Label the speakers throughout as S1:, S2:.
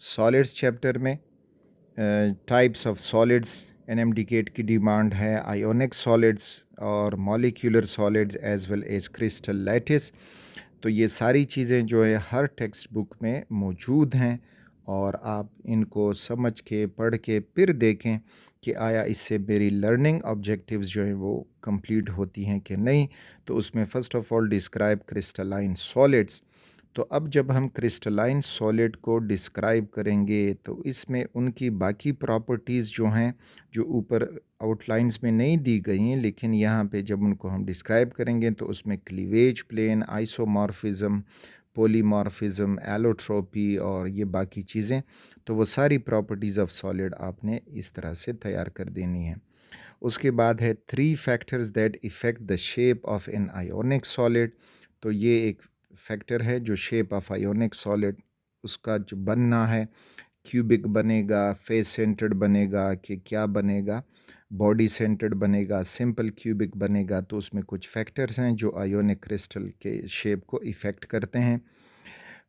S1: Solids chapter में types of solids NMDCAT की demand है, आयोनिक सॉलिड्स और molecular solids as well as crystal lattice. तो ये सारी चीज़ें जो है हर टेक्स्ट बुक में मौजूद हैं और आप इनको समझ के पढ़ के फिर देखें कि आया इससे मेरी लर्निंग ऑब्जेक्टिव्स जो हैं वो कंप्लीट होती हैं कि नहीं। तो उसमें first of all describe crystalline solids. तो अब जब हम क्रिस्टलाइन सॉलिड को डिस्क्राइब करेंगे तो इसमें उनकी बाकी प्रॉपर्टीज़ जो हैं, जो ऊपर आउटलाइंस में नहीं दी गई हैं, लेकिन यहाँ पे जब उनको हम डिस्क्राइब करेंगे तो उसमें cleavage plane, isomorphism, polymorphism, allotropy और ये बाकी चीज़ें, तो वो सारी प्रॉपर्टीज़ ऑफ सॉलिड आपने इस तरह से तैयार कर देनी है। उसके बाद है 3 factors that affect the shape of an ionic solid. तो ये एक फैक्टर है जो शेप ऑफ आयोनिक सॉलिड उसका जो बनना है, क्यूबिक बनेगा, फेस सेंटर्ड बनेगा कि क्या बनेगा, बॉडी सेंटर्ड बनेगा, सिंपल क्यूबिक बनेगा। तो उसमें कुछ फैक्टर्स हैं जो आयोनिक क्रिस्टल के शेप को इफ़ेक्ट करते हैं।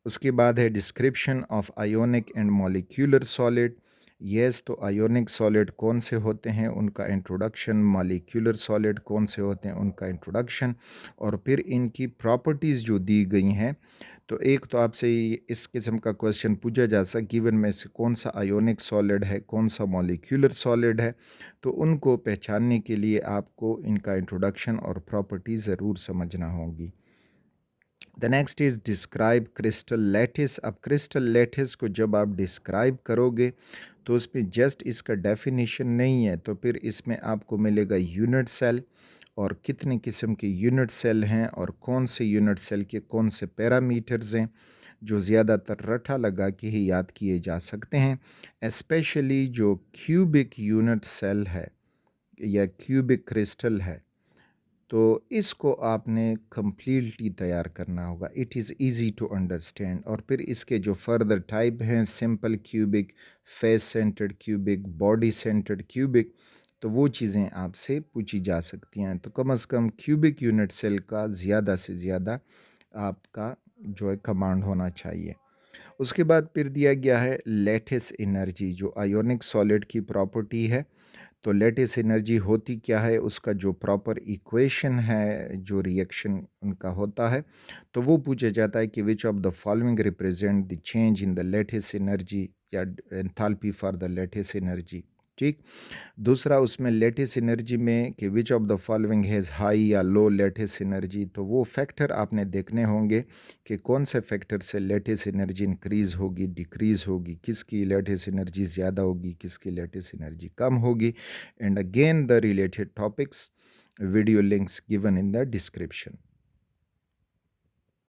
S1: उसके बाद है description of ionic and molecular solid. Yes, तो आयोनिक सॉलिड कौन से होते हैं उनका इंट्रोडक्शन, मॉलिक्यूलर सॉलिड कौन से होते हैं उनका इंट्रोडक्शन, और फिर इनकी प्रॉपर्टीज़ जो दी गई हैं। तो एक तो आपसे इस किस्म का क्वेश्चन पूछा जा सकता गिवन में से कौन सा आयोनिक सॉलिड है, कौन सा मॉलिक्यूलर सॉलिड है। तो उनको पहचानने के लिए आपको इनका इंट्रोडक्शन और प्रॉपर्टी ज़रूर समझना होगी। The next is describe crystal lattice. अब क्रिस्टल लैटिस को जब आप डिस्क्राइब करोगे तो उसमें जस्ट इसका डेफिनेशन नहीं है, तो फिर इसमें आपको मिलेगा यूनिट सेल और कितने किस्म के यूनिट सेल हैं और कौन से यूनिट सेल के कौन से पैरामीटर्स हैं जो ज़्यादातर रटा लगा के ही याद किए जा सकते हैं। एस्पेशली जो क्यूबिक यूनिट सेल है या क्यूबिक क्रिस्टल है, तो इसको आपने कम्प्लीटली तैयार करना होगा। It is easy to understand. और फिर इसके जो फर्दर टाइप हैं, simple cubic, face centred cubic, body centred cubic, तो वो चीज़ें आपसे पूछी जा सकती हैं। तो कम से कम क्यूबिक यूनिट सेल का ज़्यादा से ज़्यादा आपका जो है कमांड होना चाहिए। उसके बाद फिर दिया गया है लैटिस एनर्जी, जो आयोनिक सॉलिड की प्रॉपर्टी है। तो लैटिस एनर्जी होती क्या है, उसका जो प्रॉपर इक्वेशन है, जो रिएक्शन उनका होता है, तो वो पूछा जाता है कि which of the following represent the change in the lattice energy या enthalpy for the lattice energy. ठीक। दूसरा उसमें लैटिस एनर्जी में कि which of the following has high या लो लैटिस एनर्जी, तो वो फैक्टर आपने देखने होंगे कि कौन से फैक्टर से लैटिस एनर्जी इंक्रीज़ होगी, डिक्रीज़ होगी, किसकी लैटिस एनर्जी ज़्यादा होगी, किसकी लैटिस एनर्जी कम होगी। And again the related topics, video links given in the description.